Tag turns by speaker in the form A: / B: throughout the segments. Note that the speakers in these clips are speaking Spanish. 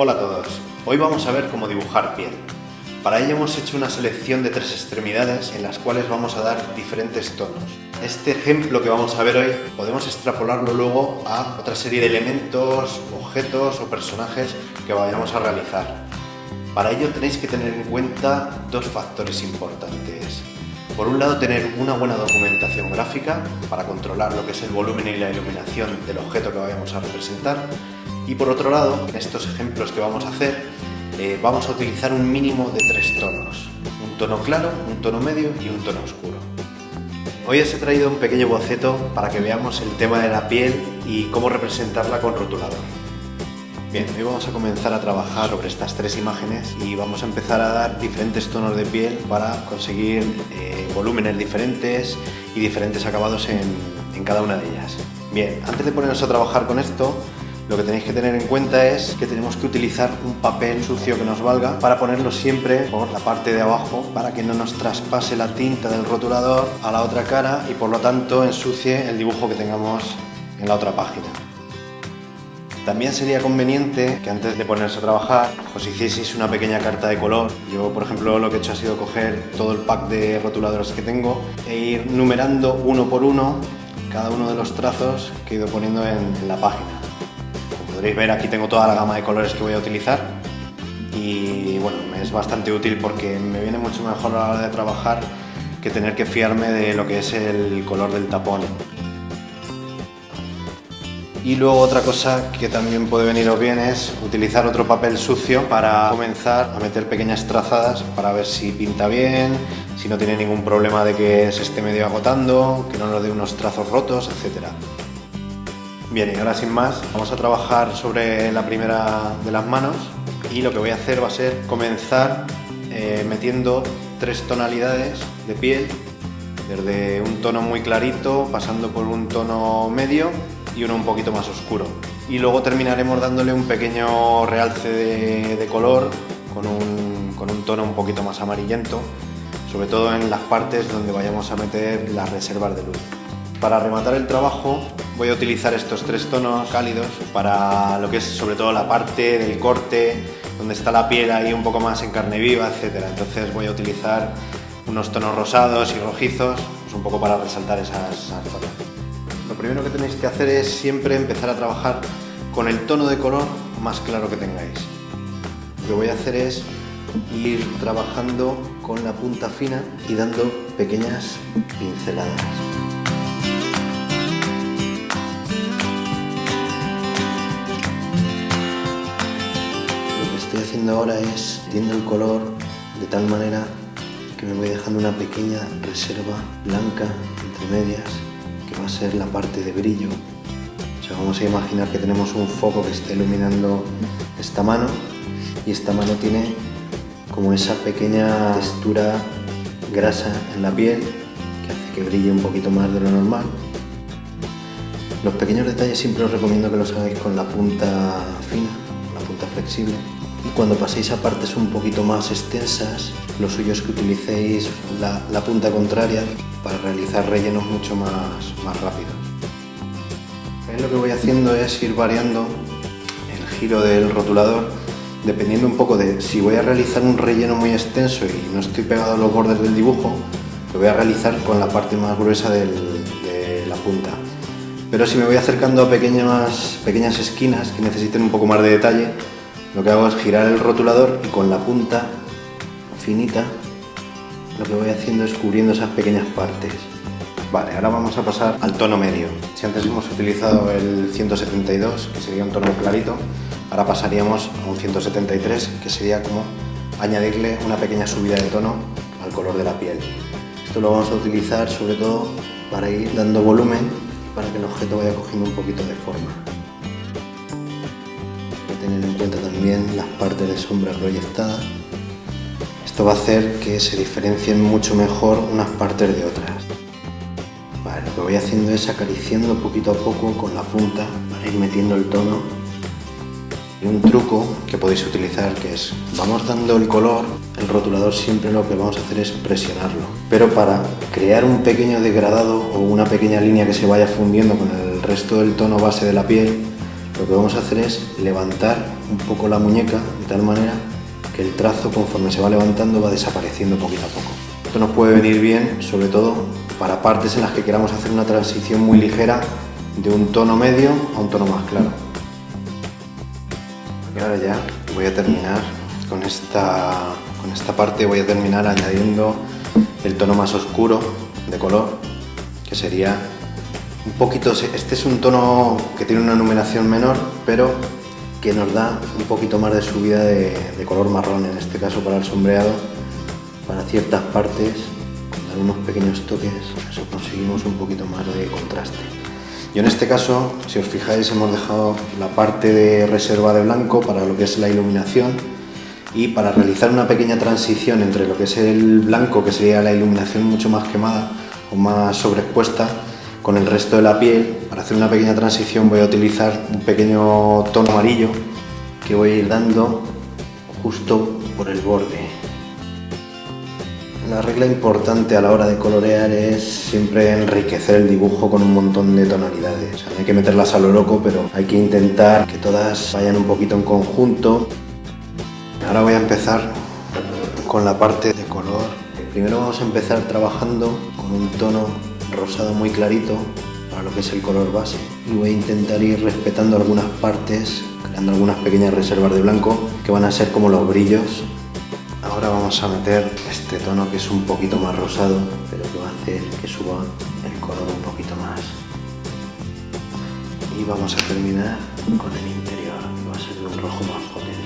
A: Hola a todos, hoy vamos a ver cómo dibujar piel. Para ello hemos hecho una selección de 3 extremidades en las cuales vamos a dar diferentes tonos. Este ejemplo que vamos a ver hoy podemos extrapolarlo luego a otra serie de elementos, objetos o personajes que vayamos a realizar. Para ello tenéis que tener en cuenta 2 factores importantes. Por un lado, tener una buena documentación gráfica para controlar lo que es el volumen y la iluminación del objeto que vayamos a representar. Y por otro lado, en estos ejemplos que vamos a hacer, vamos a utilizar un mínimo de 3 tonos. Un tono claro, un tono medio y un tono oscuro. Hoy os he traído un pequeño boceto para que veamos el tema de la piel y cómo representarla con rotulador. Bien, hoy vamos a comenzar a trabajar sobre estas 3 imágenes y vamos a empezar a dar diferentes tonos de piel para conseguir volúmenes diferentes y diferentes acabados en cada una de ellas. Bien, antes de ponernos a trabajar con esto, lo que tenéis que tener en cuenta es que tenemos que utilizar un papel sucio que nos valga para ponerlo siempre por la parte de abajo para que no nos traspase la tinta del rotulador a la otra cara y por lo tanto ensucie el dibujo que tengamos en la otra página. También sería conveniente que antes de ponerse a trabajar os hicieseis una pequeña carta de color. Yo, por ejemplo, lo que he hecho ha sido coger todo el pack de rotuladores que tengo e ir numerando uno por uno cada uno de los trazos que he ido poniendo en la página. Como podréis ver, aquí tengo toda la gama de colores que voy a utilizar y bueno, me es bastante útil porque me viene mucho mejor a la hora de trabajar que tener que fiarme de lo que es el color del tapón. Y luego otra cosa que también puede veniros bien es utilizar otro papel sucio para comenzar a meter pequeñas trazadas para ver si pinta bien, si no tiene ningún problema de que se esté medio agotando, que no nos dé unos trazos rotos, etc. Bien, y ahora sin más vamos a trabajar sobre la primera de las manos y lo que voy a hacer va a ser comenzar metiendo 3 tonalidades de piel, desde un tono muy clarito, pasando por un tono medio y uno un poquito más oscuro. Y luego terminaremos dándole un pequeño realce de color con un tono un poquito más amarillento, sobre todo en las partes donde vayamos a meter las reservas de luz. Para rematar el trabajo voy a utilizar estos 3 tonos cálidos para lo que es sobre todo la parte del corte, donde está la piel ahí un poco más en carne viva, etc. Entonces voy a utilizar unos tonos rosados y rojizos, pues un poco para resaltar esas zonas. Lo primero que tenéis que hacer es siempre empezar a trabajar con el tono de color más claro que tengáis. Lo que voy a hacer es ir trabajando con la punta fina y dando pequeñas pinceladas. Lo que estoy haciendo ahora es metiendo el color de tal manera que me voy dejando una pequeña reserva blanca entre medias, que va a ser la parte de brillo. O sea, vamos a imaginar que tenemos un foco que está iluminando esta mano y esta mano tiene como esa pequeña textura grasa en la piel que hace que brille un poquito más de lo normal. Los pequeños detalles siempre os recomiendo que los hagáis con la punta fina, la punta flexible, y cuando paséis a partes un poquito más extensas, lo suyo es que utilicéis la punta contraria para realizar rellenos mucho más rápidos. Lo que voy haciendo es ir variando el giro del rotulador dependiendo un poco de si voy a realizar un relleno muy extenso y no estoy pegado a los bordes del dibujo, lo voy a realizar con la parte más gruesa de la punta. Pero si me voy acercando a pequeñas esquinas que necesiten un poco más de detalle, lo que hago es girar el rotulador y con la punta finita lo que voy haciendo es cubriendo esas pequeñas partes. Vale, ahora vamos a pasar al tono medio. Si antes hemos utilizado el 172, que sería un tono clarito, ahora pasaríamos a un 173, que sería como añadirle una pequeña subida de tono al color de la piel. Esto lo vamos a utilizar sobre todo para ir dando volumen y para que el objeto vaya cogiendo un poquito de forma. Hay que tener en cuenta también las partes de sombra proyectadas. Esto va a hacer que se diferencien mucho mejor unas partes de otras. Vale, lo que voy haciendo es acariciando poquito a poco con la punta para ir metiendo el tono. Y un truco que podéis utilizar que es, vamos dando el color, el rotulador siempre lo que vamos a hacer es presionarlo. Pero para crear un pequeño degradado o una pequeña línea que se vaya fundiendo con el resto del tono base de la piel, lo que vamos a hacer es levantar un poco la muñeca de tal manera que el trazo, conforme se va levantando, va desapareciendo poquito a poco. Esto nos puede venir bien, sobre todo para partes en las que queramos hacer una transición muy ligera de un tono medio a un tono más claro. Y ahora ya voy a terminar con esta parte, voy a terminar añadiendo el tono más oscuro de color, que sería un poquito, este es un tono que tiene una numeración menor, pero que nos da un poquito más de subida de color marrón, en este caso para el sombreado, para ciertas partes, con dar unos pequeños toques, eso conseguimos un poquito más de contraste. Yo en este caso, si os fijáis, hemos dejado la parte de reserva de blanco para lo que es la iluminación, y para realizar una pequeña transición entre lo que es el blanco, que sería la iluminación mucho más quemada o más sobreexpuesta, con el resto de la piel, para hacer una pequeña transición voy a utilizar un pequeño tono amarillo que voy a ir dando justo por el borde. La regla importante a la hora de colorear es siempre enriquecer el dibujo con un montón de tonalidades. No hay que meterlas a lo loco, pero hay que intentar que todas vayan un poquito en conjunto. Ahora voy a empezar con la parte de color. Primero vamos a empezar trabajando con un tono rosado muy clarito para lo que es el color base, y voy a intentar ir respetando algunas partes, creando algunas pequeñas reservas de blanco que van a ser como los brillos. Ahora vamos a meter este tono que es un poquito más rosado, pero que va a hacer que suba el color un poquito más, y vamos a terminar con el interior, que va a ser de un rojo más potente.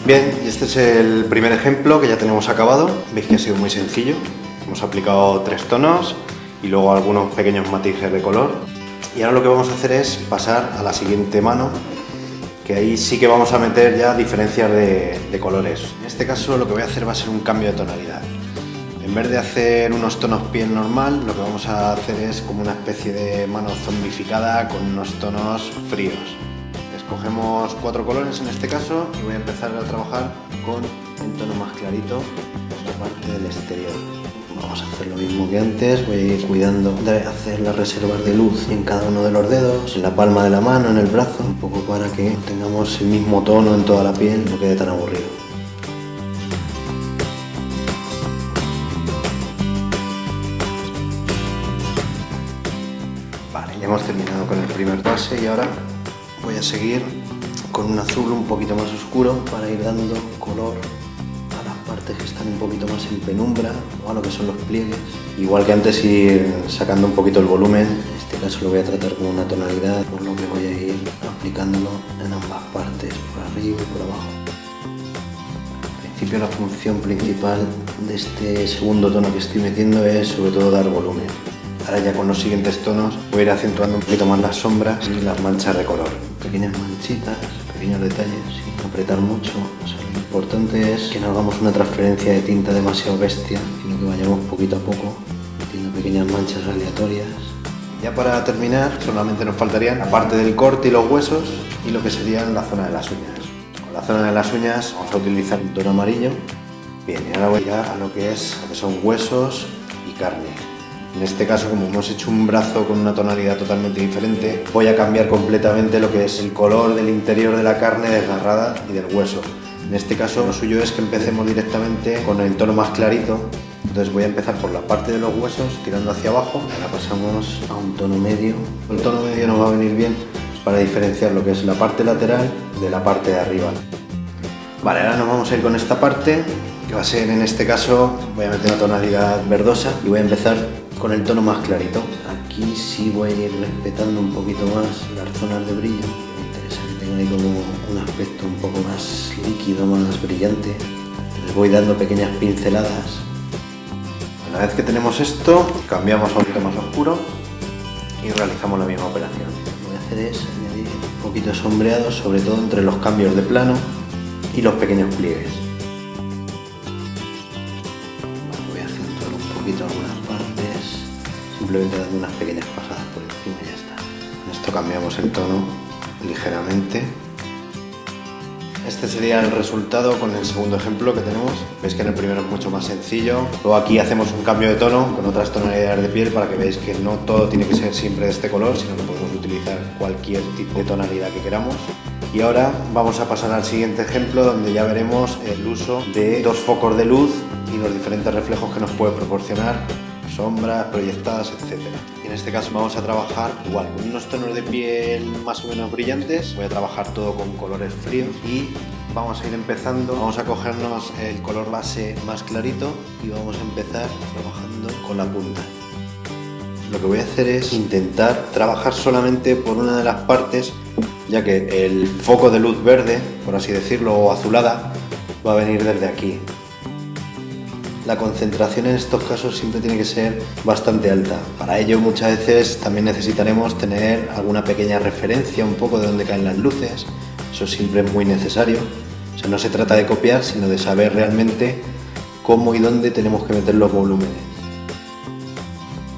A: Bien, y este es el primer ejemplo que ya tenemos acabado. Veis que ha sido muy sencillo. Hemos aplicado 3 tonos y luego algunos pequeños matices de color. Y ahora lo que vamos a hacer es pasar a la siguiente mano, que ahí sí que vamos a meter ya diferencias de colores. En este caso lo que voy a hacer va a ser un cambio de tonalidad. En vez de hacer unos tonos piel normal, lo que vamos a hacer es como una especie de mano zombificada con unos tonos fríos. Escogemos 4 colores en este caso y voy a empezar a trabajar con un tono más clarito en la parte del exterior. Vamos a hacer lo mismo que antes, voy a ir cuidando de hacer las reservas de luz en cada uno de los dedos, en la palma de la mano, en el brazo, un poco para que tengamos el mismo tono en toda la piel, no quede tan aburrido. Vale, ya hemos terminado con el primer base y ahora voy a seguir con un azul un poquito más oscuro para ir dando color a las partes que están un poquito más en penumbra, o a lo que son los pliegues. Igual que antes, ir sacando un poquito el volumen. En este caso lo voy a tratar con una tonalidad, por lo que voy a ir aplicándolo en ambas partes, por arriba y por abajo. Al principio la función principal de este segundo tono que estoy metiendo es sobre todo dar volumen. Ahora ya con los siguientes tonos voy a ir acentuando un poquito más las sombras y las manchas de color. Pequeñas manchitas, pequeños detalles, sin apretar mucho. O sea, lo importante es que no hagamos una transferencia de tinta demasiado bestia, sino que vayamos poquito a poco metiendo pequeñas manchas aleatorias. Ya para terminar, solamente nos faltarían la parte del corte y los huesos y lo que serían la zona de las uñas. Con la zona de las uñas vamos a utilizar un tono amarillo. Bien, y ahora voy ya a lo que son huesos y carne. En este caso, como hemos hecho un brazo con una tonalidad totalmente diferente, voy a cambiar completamente lo que es el color del interior de la carne desgarrada y del hueso. En este caso, lo suyo es que empecemos directamente con el tono más clarito. Entonces voy a empezar por la parte de los huesos, tirando hacia abajo. Ahora pasamos a un tono medio. El tono medio nos va a venir bien para diferenciar lo que es la parte lateral de la parte de arriba. Vale, ahora nos vamos a ir con esta parte, que va a ser, en este caso, voy a meter una tonalidad verdosa y voy a empezar con el tono más clarito. Aquí sí voy a ir respetando un poquito más las zonas de brillo. Me interesa que tenga ahí como un aspecto un poco más líquido, más brillante. Les voy dando pequeñas pinceladas. Una vez que tenemos esto, cambiamos a un poquito más oscuro y realizamos la misma operación. Lo que voy a hacer es añadir un poquito de sombreado, sobre todo entre los cambios de plano y los pequeños pliegues. Voy a acentuar un poquito algunas partes, simplemente dando unas pequeñas pasadas por encima y ya está. Con esto cambiamos el tono ligeramente. Este sería el resultado con el segundo ejemplo que tenemos. Veis que en el primero es mucho más sencillo. Luego aquí hacemos un cambio de tono con otras tonalidades de piel para que veáis que no todo tiene que ser siempre de este color, sino que podemos utilizar cualquier tipo de tonalidad que queramos. Y ahora vamos a pasar al siguiente ejemplo, donde ya veremos el uso de dos focos de luz y los diferentes reflejos que nos puede proporcionar, sombras proyectadas, etc. Y en este caso vamos a trabajar igual con unos tonos de piel más o menos brillantes. Voy a trabajar todo con colores fríos y vamos a ir empezando. Vamos a cogernos el color base más clarito y vamos a empezar trabajando con la punta. Lo que voy a hacer es intentar trabajar solamente por una de las partes, ya que el foco de luz verde, por así decirlo, o azulada, va a venir desde aquí. La concentración en estos casos siempre tiene que ser bastante alta. Para ello muchas veces también necesitaremos tener alguna pequeña referencia un poco de dónde caen las luces. Eso siempre es muy necesario. O sea, no se trata de copiar, sino de saber realmente cómo y dónde tenemos que meter los volúmenes.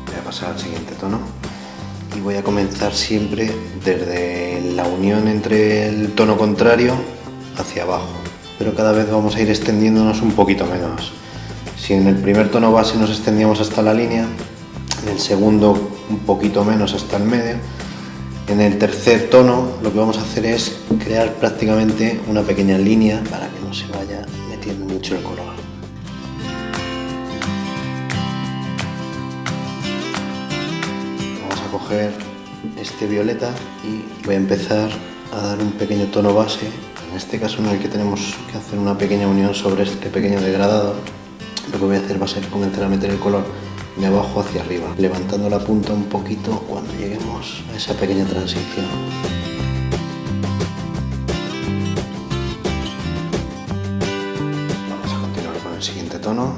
A: Voy a pasar al siguiente tono y voy a comenzar siempre desde la unión entre el tono contrario hacia abajo, pero cada vez vamos a ir extendiéndonos un poquito menos. Si en el primer tono base nos extendíamos hasta la línea, en el segundo un poquito menos hasta el medio, en el tercer tono lo que vamos a hacer es crear prácticamente una pequeña línea para que no se vaya metiendo mucho el color. Vamos a coger este violeta y voy a empezar a dar un pequeño tono base, en este caso en el que tenemos que hacer una pequeña unión sobre este pequeño degradado. Lo que voy a hacer va a ser comenzar a meter el color de abajo hacia arriba, levantando la punta un poquito cuando lleguemos a esa pequeña transición. Vamos a continuar con el siguiente tono,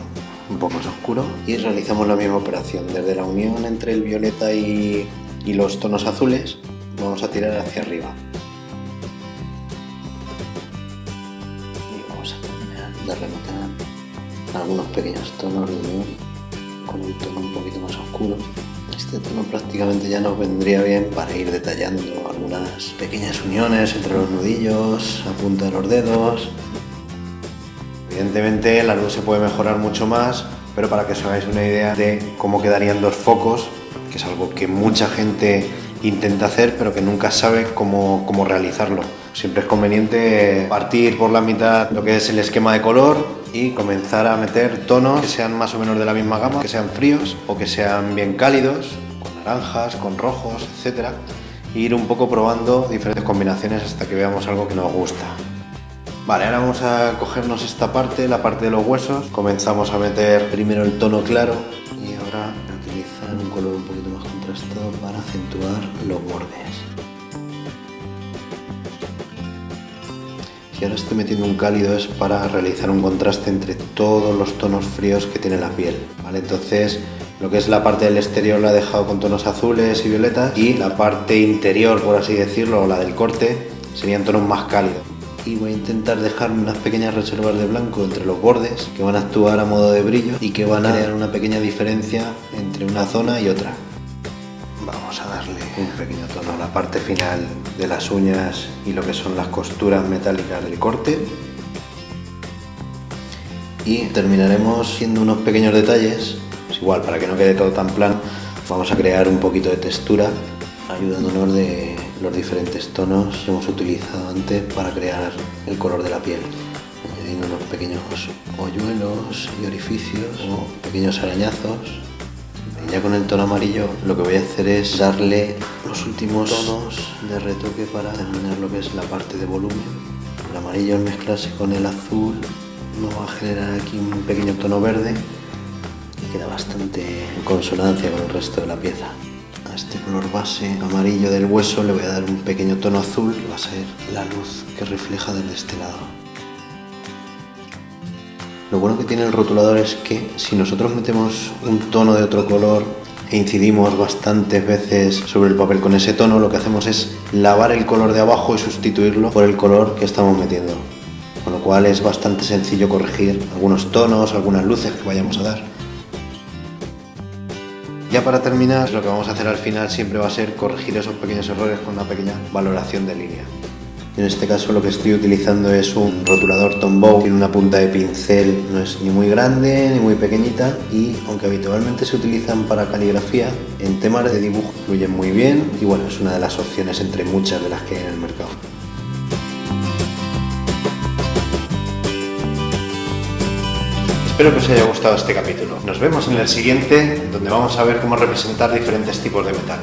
A: un poco más oscuro, y realizamos la misma operación. Desde la unión entre el violeta y los tonos azules, vamos a tirar hacia arriba. Y vamos a terminar de rematar algunos pequeños tonos de unión con un tono un poquito más oscuro. Este tono prácticamente ya nos vendría bien para ir detallando algunas pequeñas uniones entre los nudillos, a punta de los dedos. Evidentemente la luz se puede mejorar mucho más, pero para que os hagáis una idea de cómo quedarían dos focos, que es algo que mucha gente intenta hacer pero que nunca sabe cómo realizarlo. Siempre es conveniente partir por la mitad lo que es el esquema de color y comenzar a meter tonos que sean más o menos de la misma gama, que sean fríos o que sean bien cálidos, con naranjas, con rojos, etc. E ir un poco probando diferentes combinaciones hasta que veamos algo que nos gusta. Vale, ahora vamos a cogernos esta parte, la parte de los huesos. Comenzamos a meter primero el tono claro y ahora a utilizar un color un poquito más contrastado para acentuar los bordes. Y ahora estoy metiendo un cálido es para realizar un contraste entre todos los tonos fríos que tiene la piel, ¿vale? Entonces lo que es la parte del exterior la he dejado con tonos azules y violetas y la parte interior, por así decirlo, o la del corte, serían tonos más cálidos. Y voy a intentar dejar unas pequeñas reservas de blanco entre los bordes que van a actuar a modo de brillo y que van a crear una pequeña diferencia entre una zona y otra. Vamos a darle un pequeño tono a la parte final de las uñas y lo que son las costuras metálicas del corte. Y terminaremos haciendo unos pequeños detalles, pues igual para que no quede todo tan plano, vamos a crear un poquito de textura ayudándonos de los diferentes tonos que hemos utilizado antes para crear el color de la piel, añadiendo unos pequeños hoyuelos y orificios o pequeños arañazos. Y ya con el tono amarillo lo que voy a hacer es darle los últimos tonos de retoque para terminar lo que es la parte de volumen. El amarillo al mezclarse con el azul nos va a generar aquí un pequeño tono verde y queda bastante en consonancia con el resto de la pieza. A este color base amarillo del hueso le voy a dar un pequeño tono azul que va a ser la luz que refleja desde este lado. Lo bueno que tiene el rotulador es que si nosotros metemos un tono de otro color e incidimos bastantes veces sobre el papel con ese tono, lo que hacemos es lavar el color de abajo y sustituirlo por el color que estamos metiendo. Con lo cual es bastante sencillo corregir algunos tonos, algunas luces que vayamos a dar. Ya para terminar, lo que vamos a hacer al final siempre va a ser corregir esos pequeños errores con una pequeña valoración de línea. En este caso lo que estoy utilizando es un rotulador Tombow, tiene una punta de pincel, no es ni muy grande ni muy pequeñita y aunque habitualmente se utilizan para caligrafía, en temas de dibujo fluyen muy bien y bueno, es una de las opciones entre muchas de las que hay en el mercado. Espero que os haya gustado este capítulo. Nos vemos en el siguiente, donde vamos a ver cómo representar diferentes tipos de metal.